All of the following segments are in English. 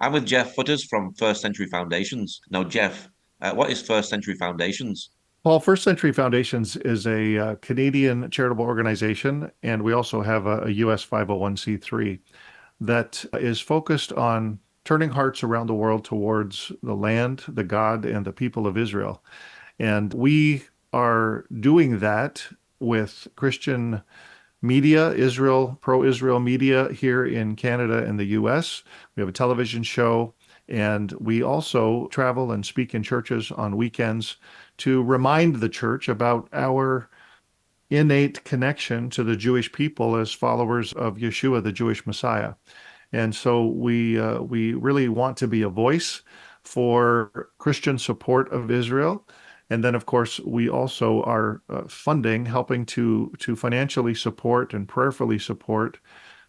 I'm with Jeff Futters from First Century Foundations. Now, Jeff, what is First Century Foundations? Well, First Century Foundations is a Canadian charitable organization, and we also have a US 501(c)(3) that is focused on turning hearts around the world towards the land, the God, and the people of Israel. And we are doing that with Christian media, Israel, pro-Israel media here in Canada and the US. We have a television show, and we also travel and speak in churches on weekends to remind the church about our innate connection to the Jewish people as followers of Yeshua, the Jewish Messiah. And so we really want to be a voice for Christian support of Israel. And then, of course, we also are funding, helping to financially support and prayerfully support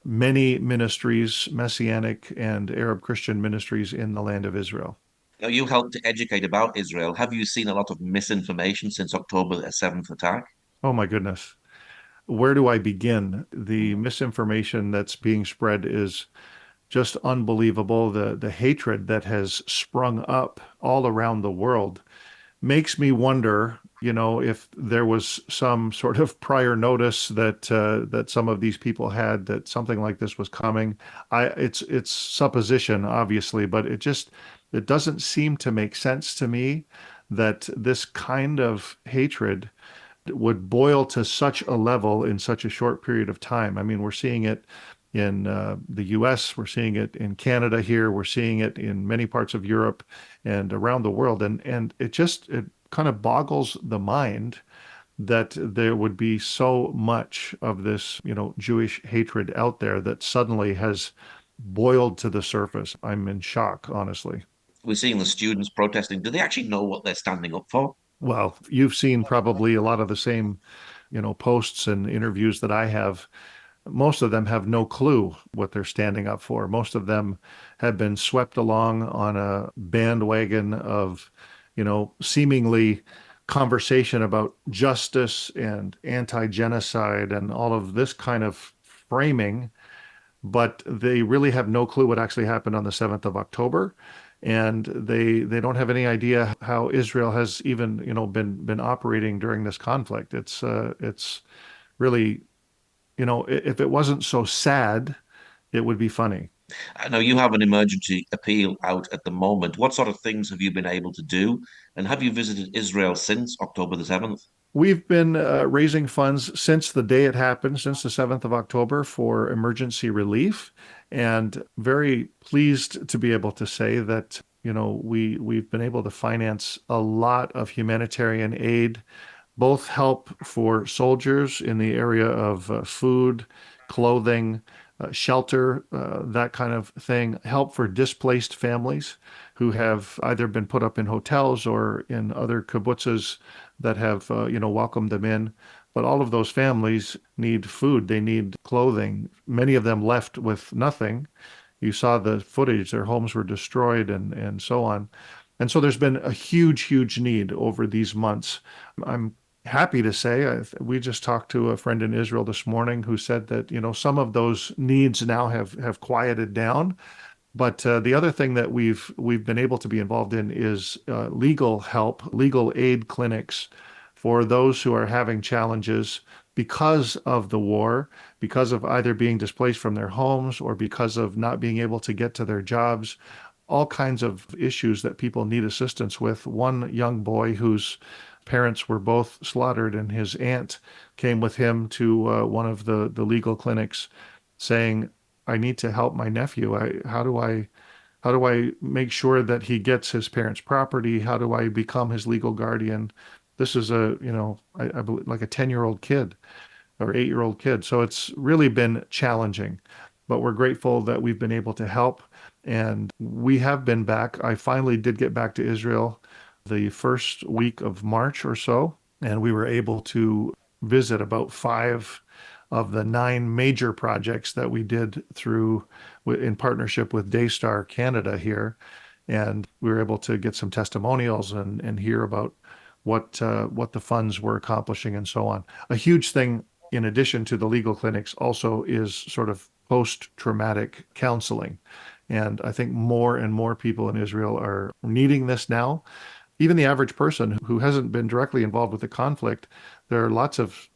many ministries, Messianic and Arab Christian ministries in the land of Israel. Now, you helped to educate about Israel. Have you seen a lot of misinformation since October the 7th attack? Oh my goodness. Where do I begin? The misinformation that's being spread is just unbelievable. The hatred that has sprung up all around the world makes me wonder, if there was some sort of prior notice that some of these people had that something like this was coming. It's supposition, obviously, but it doesn't seem to make sense to me that this kind of hatred would boil to such a level in such a short period of time. I mean, we're seeing it in the US, we're seeing it in Canada here, we're seeing it in many parts of Europe and around the world. And it kind of boggles the mind that there would be so much of this, Jewish hatred out there that suddenly has boiled to the surface. I'm in shock, honestly. We're seeing the students protesting. Do they actually know what they're standing up for? Well, you've seen probably a lot of the same, posts and interviews that I have. Most of them have no clue what they're standing up for. Most of them have been swept along on a bandwagon of, seemingly conversation about justice and anti-genocide and all of this kind of framing, but they really have no clue what actually happened on the 7th of October. And they don't have any idea how Israel has even, been operating during this conflict. It's really, if it wasn't so sad, it would be funny. I know you have an emergency appeal out at the moment. What sort of things have you been able to do? And have you visited Israel since October the 7th? We've been raising funds since the day it happened, since the 7th of October, for emergency relief, and very pleased to be able to say that, we've been able to finance a lot of humanitarian aid, both help for soldiers in the area of food, clothing, shelter, that kind of thing, help for displaced families who have either been put up in hotels or in other kibbutzes that have, welcomed them in. But all of those families need food, they need clothing. Many of them left with nothing. You saw the footage, their homes were destroyed and so on. And so there's been a huge, huge need over these months. I'm happy to say we just talked to a friend in Israel this morning who said that, some of those needs now have quieted down. But the other thing that we've been able to be involved in is legal help, legal aid clinics for those who are having challenges because of the war, because of either being displaced from their homes or because of not being able to get to their jobs, all kinds of issues that people need assistance with. One young boy whose parents were both slaughtered, and his aunt came with him to one of the legal clinics saying, I need to help my nephew. How do I make sure that he gets his parents' property? How do I become his legal guardian? This is I believe like a 10-year-old kid or 8-year-old kid. So it's really been challenging, but we're grateful that we've been able to help. And we have been back. I finally did get back to Israel the first week of March or so, and we were able to visit about five of the nine major projects that we did through in partnership with Daystar Canada here. And we were able to get some testimonials and hear about what the funds were accomplishing and so on. A huge thing in addition to the legal clinics also is sort of post-traumatic counseling. And I think more and more people in Israel are needing this now. Even the average person who hasn't been directly involved with the conflict, there are lots of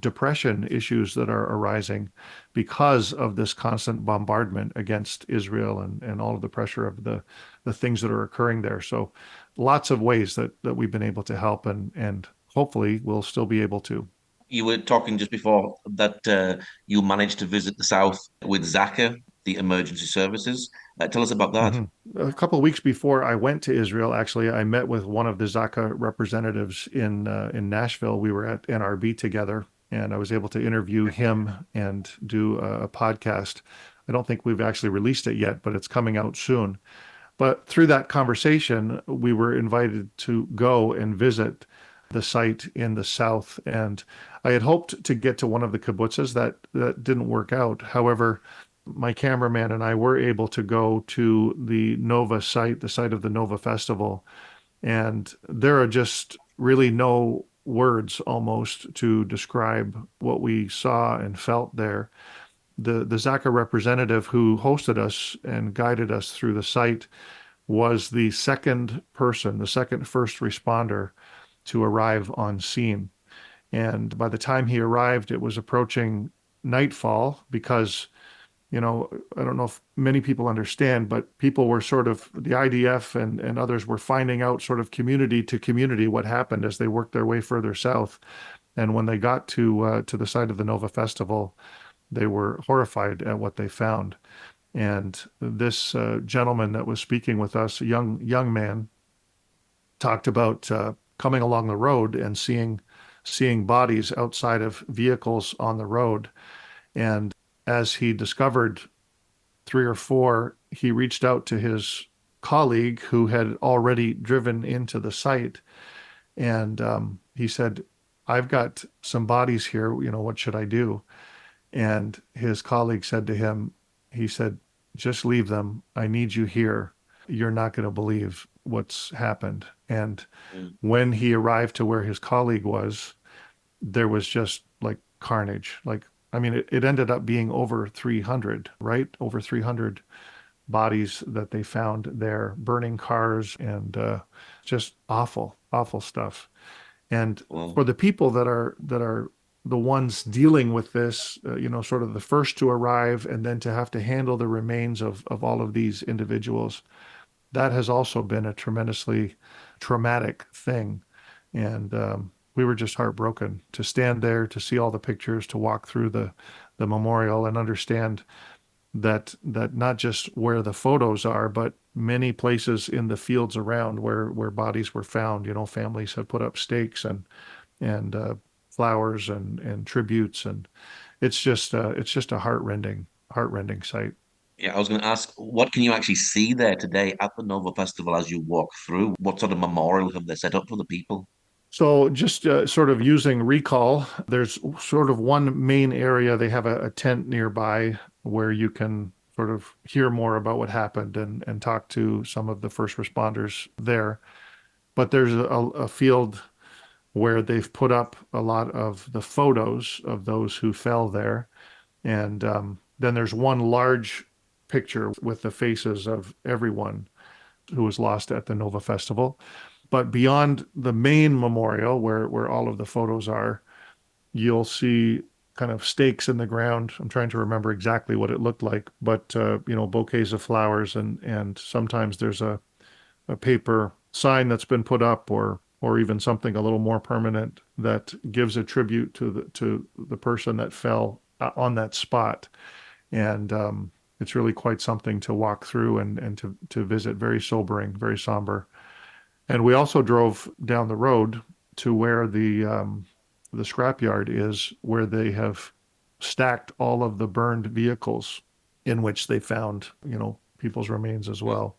depression issues that are arising because of this constant bombardment against Israel and all of the pressure of the things that are occurring there. So lots of ways that we've been able to help and hopefully we'll still be able to. You were talking just before that you managed to visit the south with Zaka, the emergency services. Tell us about that. Mhm. A couple of weeks before I went to Israel, actually, I met with one of the Zaka representatives in Nashville. We were at NRB together, and I was able to interview him and do a podcast. I don't think we've actually released it yet, but it's coming out soon. But through that conversation, we were invited to go and visit the site in the south. And I had hoped to get to one of the kibbutzes that didn't work out. However, my cameraman and I were able to go to the Nova site, the site of the Nova Festival. And there are just really no words almost to describe what we saw and felt there. The Zaka representative who hosted us and guided us through the site was the second person, the second first responder to arrive on scene. And by the time he arrived, it was approaching nightfall because, I don't know if many people understand, but people were sort of, the IDF and others were finding out sort of community to community what happened as they worked their way further south. And when they got to the site of the Nova Festival, they were horrified at what they found. And this gentleman that was speaking with us, a young man, talked about coming along the road and seeing bodies outside of vehicles on the road. And as he discovered three or four, he reached out to his colleague who had already driven into the site, and he said, "I've got some bodies here. What should I do?" And his colleague said to him, he said, "Just leave them. I need you here. You're not going to believe what's happened." And Mm. when he arrived to where his colleague was, there was just like carnage. Like, I mean, it ended up being over 300, right? Over 300 bodies that they found there, burning cars and just awful, awful stuff. And for Well, the people that are the ones dealing with this, sort of the first to arrive and then to have to handle the remains of all of these individuals, that has also been a tremendously traumatic thing. And we were just heartbroken to stand there, to see all the pictures, to walk through the memorial and understand that not just where the photos are, but many places in the fields around where bodies were found. Families have put up stakes and flowers and tributes, and it's just a heartrending sight. yeah, I was going to ask, what can you actually see there today at the Nova Festival as you walk through? What sort of memorial have they set up for the people? So just sort of using recall, there's sort of one main area. They have a tent nearby where you can sort of hear more about what happened and talk to some of the first responders there. But there's a field where they've put up a lot of the photos of those who fell there. And then there's one large picture with the faces of everyone who was lost at the Nova Festival. But beyond the main memorial, where all of the photos are, you'll see kind of stakes in the ground. I'm trying to remember exactly what it looked like, but bouquets of flowers and sometimes there's a paper sign that's been put up or even something a little more permanent that gives a tribute to the person that fell on that spot. And it's really quite something to walk through and to visit. Very sobering, very somber. And we also drove down the road to where the scrapyard is, where they have stacked all of the burned vehicles in which they found, people's remains as Mm. well.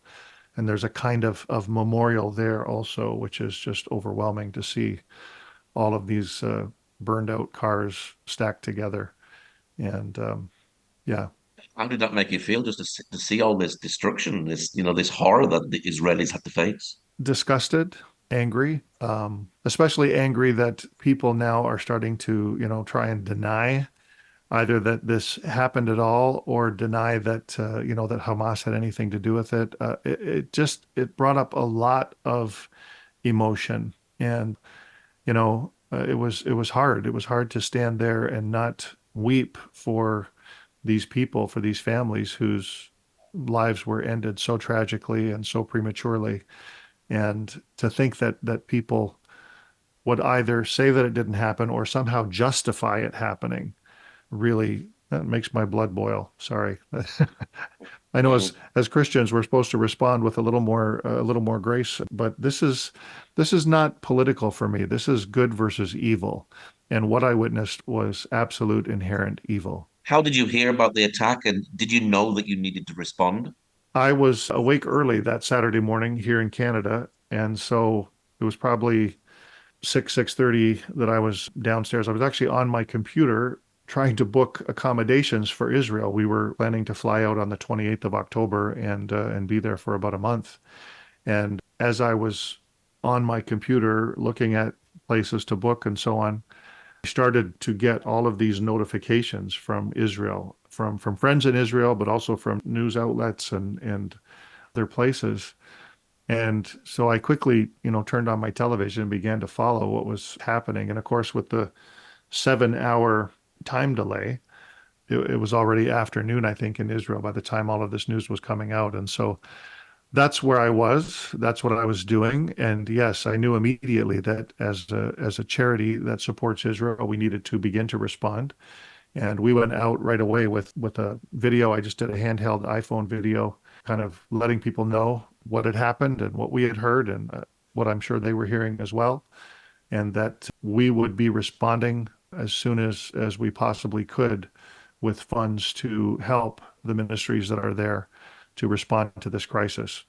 And there's a kind of memorial there also, which is just overwhelming to see all of these burned out cars stacked together. And yeah, How did that make you feel just to see all this destruction, this horror that the Israelis had to face? disgusted, angry, especially angry that people now are starting to, try and deny either that this happened at all or deny that that Hamas had anything to do with it. It brought up a lot of emotion, and it was hard. It was hard to stand there and not weep for these people, for these families whose lives were ended so tragically and so prematurely, and to think that people would either say that it didn't happen or somehow justify it happening. Really, that makes my blood boil. Sorry. I know as Christians we're supposed to respond with a little more grace, but this is not political for me. This is good versus evil. And what I witnessed was absolute inherent evil. How did you hear about the attack, and did you know that you needed to respond? I was awake early that Saturday morning here in Canada, and so it was probably 6:30 that I was downstairs. I was actually on my computer trying to book accommodations for Israel. We were planning to fly out on the 28th of October and be there for about a month. And as I was on my computer looking at places to book and so on, I started to get all of these notifications from Israel, from friends in Israel, but also from news outlets and their places. And so I quickly, turned on my television and began to follow what was happening. And of course, with the 7 hour time delay, it was already afternoon, I think, in Israel by the time all of this news was coming out. And so that's where I was. That's what I was doing. And yes, I knew immediately that as a charity that supports Israel, we needed to begin to respond. And we went out right away with a video. I just did a handheld iPhone video, kind of letting people know what had happened and what we had heard and what I'm sure they were hearing as well, and that we would be responding as soon as we possibly could with funds to help the ministries that are there to respond to this crisis.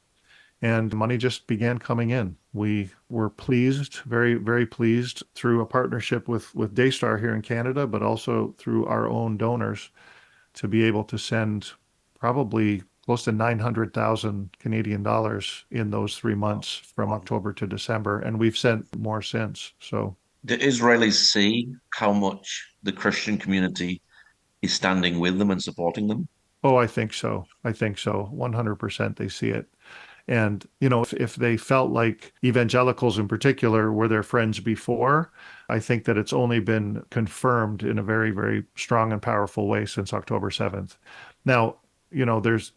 And money just began coming in. We were pleased, very, very pleased through a partnership with Daystar here in Canada, but also through our own donors to be able to send probably close to 900,000 Canadian dollars in those 3 months from October to December. And we've sent more since. So, Do Israelis see how much the Christian community is standing with them and supporting them? oh, I think so. I think so. 100% they see it. And, if they felt like evangelicals in particular were their friends before, I think that it's only been confirmed in a very, very strong and powerful way since October 7th. Now, there's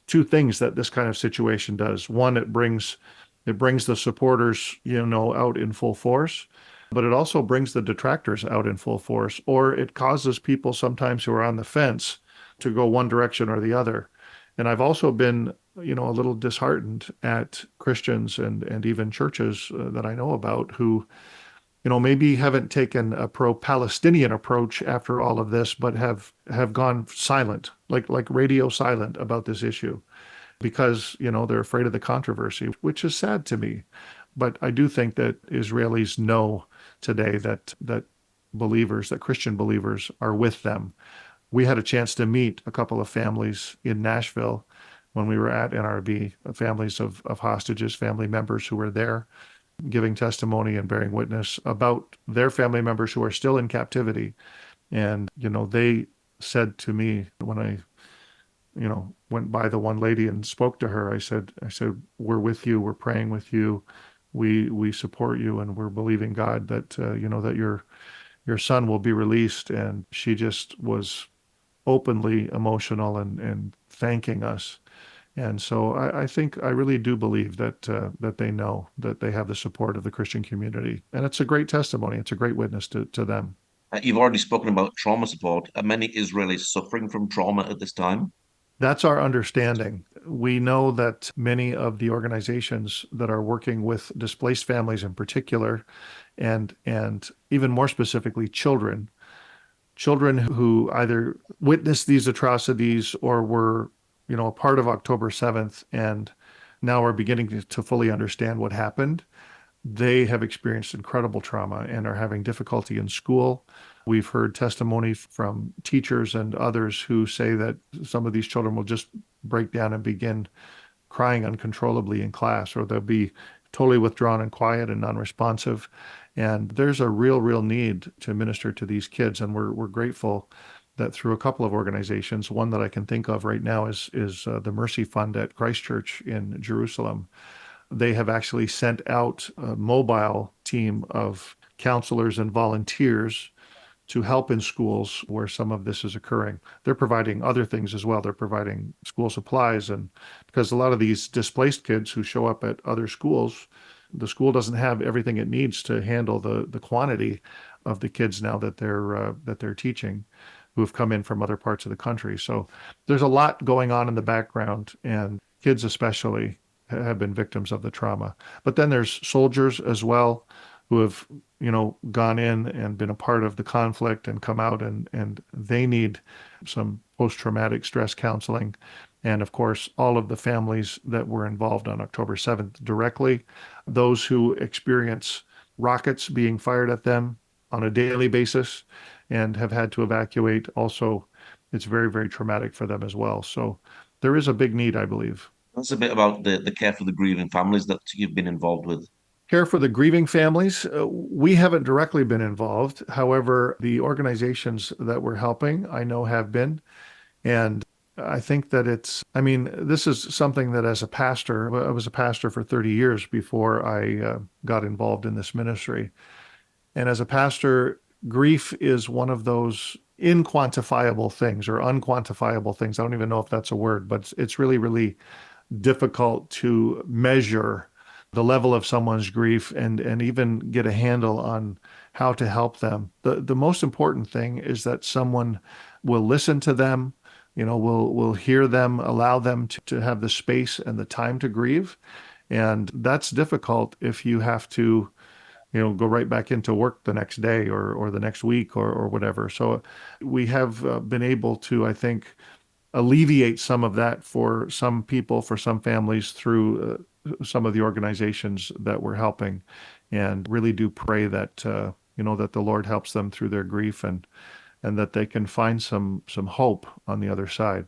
two things that this kind of situation does. One, it brings the supporters, out in full force, but it also brings the detractors out in full force, or it causes people sometimes who are on the fence to go one direction or the other. And I've also been, a little disheartened at Christians and even churches that I know about who, maybe haven't taken a pro-Palestinian approach after all of this, but have gone silent, like radio silent about this issue because, they're afraid of the controversy, which is sad to me. But I do think that Israelis know today that Christian believers are with them. We had a chance to meet a couple of families in Nashville when we were at NRB, families of hostages, family members who were there giving testimony and bearing witness about their family members who are still in captivity. And, they said to me when I, went by the one lady and spoke to her, I said, we're with you, we're praying with you, we support you, and we're believing God that, that your son will be released. And she just was openly emotional and thanking us. And so I think I really do believe that they know that they have the support of the Christian community, and it's a great testimony. It's a great witness to them. You've already spoken about trauma support. Are many Israelis suffering from trauma at this time? That's our understanding. We know that many of the organizations that are working with displaced families in particular, and even more specifically, children who either witnessed these atrocities or were, a part of October 7th and now are beginning to fully understand what happened. They have experienced incredible trauma and are having difficulty in school. We've heard testimony from teachers and others who say that some of these children will just break down and begin crying uncontrollably in class, or they'll be totally withdrawn and quiet and non-responsive. And there's a real need to minister to these kids. And we're grateful that through a couple of organizations, one that I can think of right now is the Mercy Fund at Christ Church in Jerusalem. They have actually sent out a mobile team of counselors and volunteers to help in schools where some of this is occurring. They're providing other things as well. They're providing school supplies, and because a lot of these displaced kids who show up at other schools, the school doesn't have everything it needs to handle the quantity of the kids now that they're teaching, who have come in from other parts of the country. So there's a lot going on in the background, and kids especially have been victims of the trauma. But then there's soldiers as well who have, gone in and been a part of the conflict and come out, and they need some post-traumatic stress counseling. And of course, all of the families that were involved on October 7th directly, those who experience rockets being fired at them on a daily basis and have had to evacuate also, it's very traumatic for them as well. So there is a big need, I believe. That's a bit about the care for the grieving families that you've been involved with. Care for the grieving families, we haven't directly been involved. However, the organizations that we're helping, I know have been. And I think that this is something that as a pastor, I was a pastor for 30 years before I got involved in this ministry. And as a pastor, grief is one of those inquantifiable things or unquantifiable things. I don't even know if that's a word, but it's really difficult to measure the level of someone's grief and even get a handle on how to help them. The most important thing is that someone will listen to them, will hear them, allow them to have the space and the time to grieve. And that's difficult if you have to, go right back into work the next day or the next week or whatever. So we have been able to, I think, alleviate some of that for some people, for some families through some of the organizations that we're helping, and really do pray that that the Lord helps them through their grief and that they can find some hope on the other side,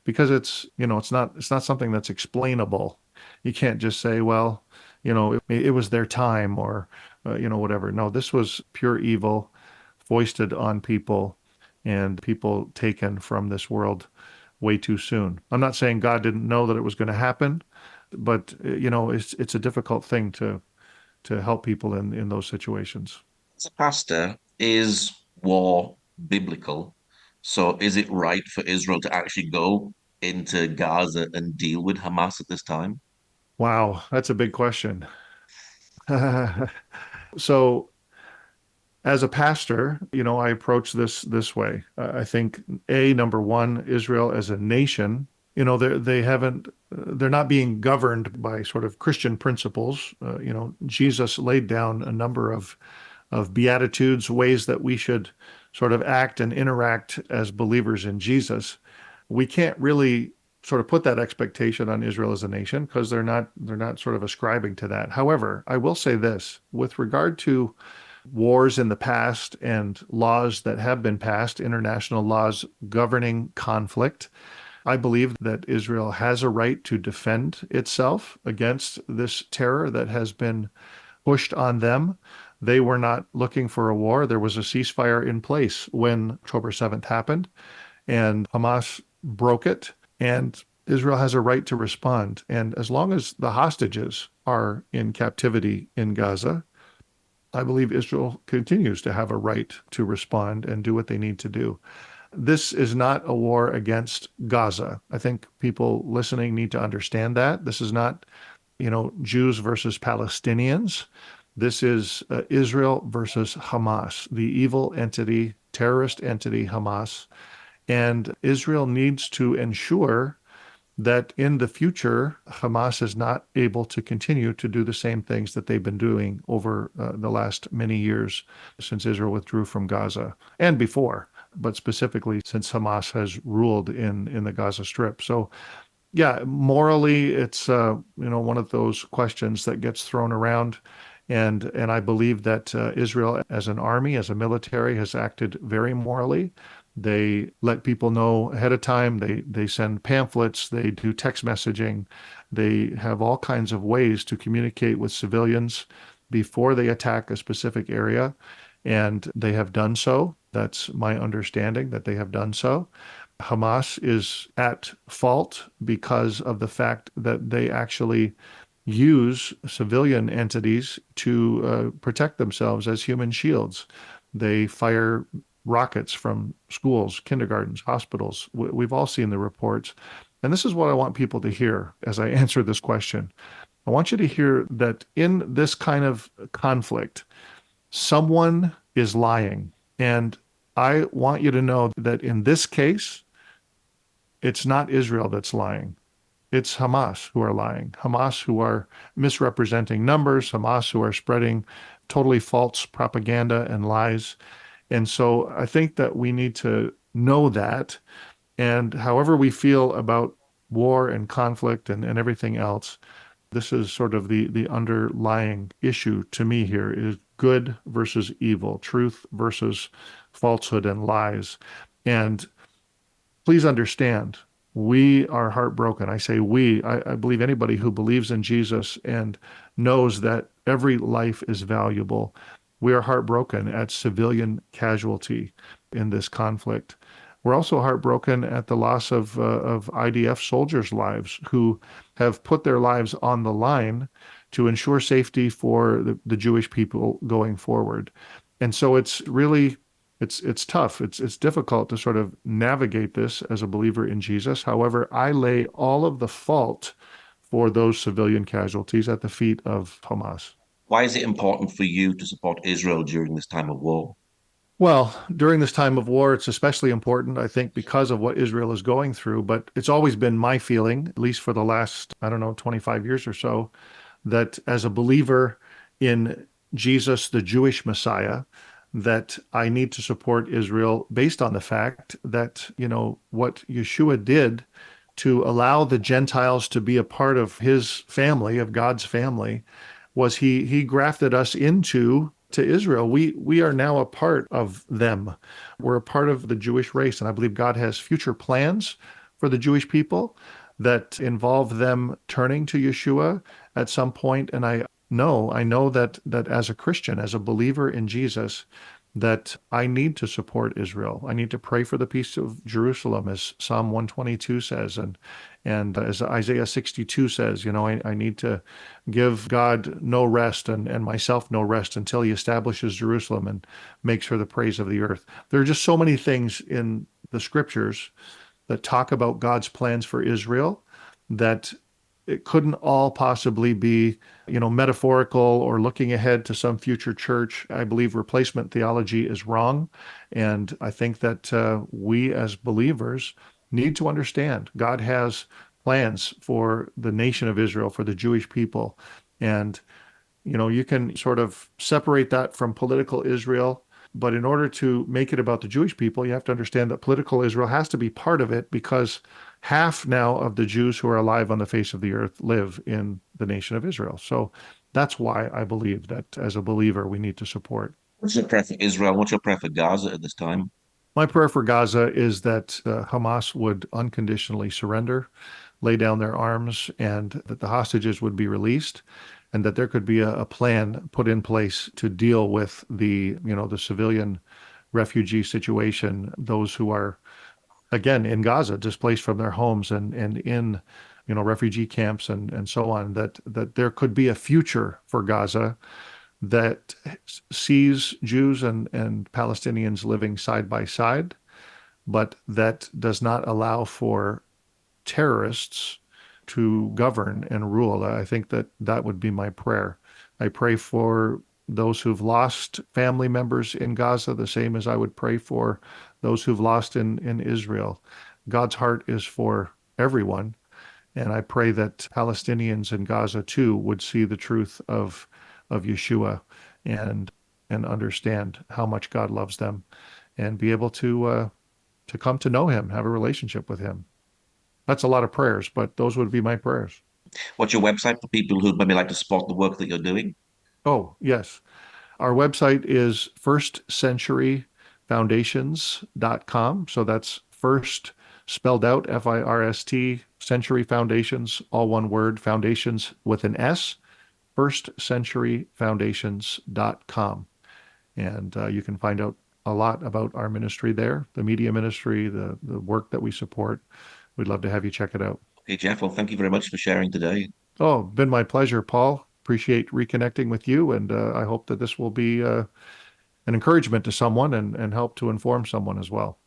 because it's not something that's explainable. You can't just say, well, it was their time or whatever. No, this was pure evil foisted on people and people taken from this world way too soon. I'm not saying God didn't know that it was going to happen, but it's a difficult thing to help people in those situations. As a pastor, is war biblical? So is it right for Israel to actually go into Gaza and deal with Hamas at this time? Wow, that's a big question. So as a pastor, I approach this way. I think number one, Israel as a nation, they're not being governed by sort of Christian principles. Jesus laid down a number of beatitudes, ways that we should sort of act and interact as believers in Jesus. We can't really sort of put that expectation on Israel as a nation because they're not sort of ascribing to that. However, I will say this with regard to wars in the past and laws that have been passed, international laws governing conflict. I believe that Israel has a right to defend itself against this terror that has been pushed on them. They were not looking for a war. There was a ceasefire in place when October 7th happened, and Hamas broke it, and Israel has a right to respond. And as long as the hostages are in captivity in Gaza, I believe Israel continues to have a right to respond and do what they need to do. This is not a war against Gaza. I think people listening need to understand that. This is not, Jews versus Palestinians. This is Israel versus Hamas, the evil entity, terrorist entity, Hamas. And Israel needs to ensure that in the future, Hamas is not able to continue to do the same things that they've been doing over the last many years since Israel withdrew from Gaza and before, but specifically since Hamas has ruled in the Gaza Strip. So, yeah, morally, it's one of those questions that gets thrown around. And I believe that Israel as an army, as a military, has acted very morally. They let people know ahead of time. They send pamphlets. They do text messaging. They have all kinds of ways to communicate with civilians before they attack a specific area, and they have done so. That's my understanding that they have done so. Hamas is at fault because of the fact that they actually use civilian entities to protect themselves as human shields. They fire rockets from schools, kindergartens, hospitals. We've all seen the reports. And this is what I want people to hear as I answer this question. I want you to hear that in this kind of conflict, someone is lying. And I want you to know that in this case, it's not Israel that's lying. It's Hamas who are lying, Hamas who are misrepresenting numbers, Hamas who are spreading totally false propaganda and lies. And so I think that we need to know that. And however we feel about war and conflict and everything else, this is sort of the underlying issue to me here is good versus evil, truth versus falsehood and lies. And please understand, we are heartbroken. I say we, I believe anybody who believes in Jesus and knows that every life is valuable. We are heartbroken at civilian casualty in this conflict. We're also heartbroken at the loss of IDF soldiers' lives who have put their lives on the line to ensure safety for the Jewish people going forward. And so it's really it's tough. It's difficult to sort of navigate this as a believer in Jesus. However, I lay all of the fault for those civilian casualties at the feet of Hamas. Why is it important for you to support Israel during this time of war? Well, during this time of war, it's especially important, I think, because of what Israel is going through. But it's always been my feeling, at least for the last, I don't know, 25 years or so, that as a believer in Jesus, the Jewish Messiah, that I need to support Israel based on the fact that, what Yeshua did to allow the Gentiles to be a part of his family, of God's family, was he grafted us into to Israel. We are now a part of them. We're a part of the Jewish race, and I believe God has future plans for the Jewish people that involve them turning to Yeshua at some point. And I know that as a Christian, as a believer in Jesus, that I need to support Israel. I need to pray for the peace of Jerusalem, as Psalm 122 says, and as Isaiah 62 says, I need to give God no rest and myself no rest until he establishes Jerusalem and makes her the praise of the earth. There are just so many things in the scriptures that talk about God's plans for Israel that it couldn't all possibly be, metaphorical or looking ahead to some future church. I believe replacement theology is wrong. And I think that we as believers need to understand God has plans for the nation of Israel, for the Jewish people. And you can sort of separate that from political Israel. But in order to make it about the Jewish people, you have to understand that political Israel has to be part of it because half now of the Jews who are alive on the face of the earth live in the nation of Israel. So that's why I believe that as a believer, we need to support. What's your prayer for Israel? What's your prayer for Gaza at this time? My prayer for Gaza is that Hamas would unconditionally surrender, lay down their arms, and that the hostages would be released, and that there could be a plan put in place to deal with the civilian refugee situation, those who are again in Gaza, displaced from their homes and in refugee camps and so on. That there could be a future for Gaza that sees Jews and Palestinians living side by side, but that does not allow for terrorists to govern and rule. I think that that would be my prayer. I pray for those who've lost family members in Gaza, the same as I would pray for those who've lost in Israel. God's heart is for everyone. And I pray that Palestinians in Gaza too would see the truth of Yeshua and and understand how much God loves them and be able to come to know him, have a relationship with him. That's a lot of prayers, but those would be my prayers. What's your website for people who maybe like to support the work that you're doing? Oh, yes. Our website is firstcenturyfoundations.com. So that's first spelled out, First, Century Foundations, all one word, foundations with an S, firstcenturyfoundations.com. And you can find out a lot about our ministry there, the media ministry, the work that we support. We'd love to have you check it out. Okay, Jeff, well, thank you very much for sharing today. Oh, been my pleasure, Paul. Appreciate reconnecting with you, and I hope that this will be an encouragement to someone and help to inform someone as well.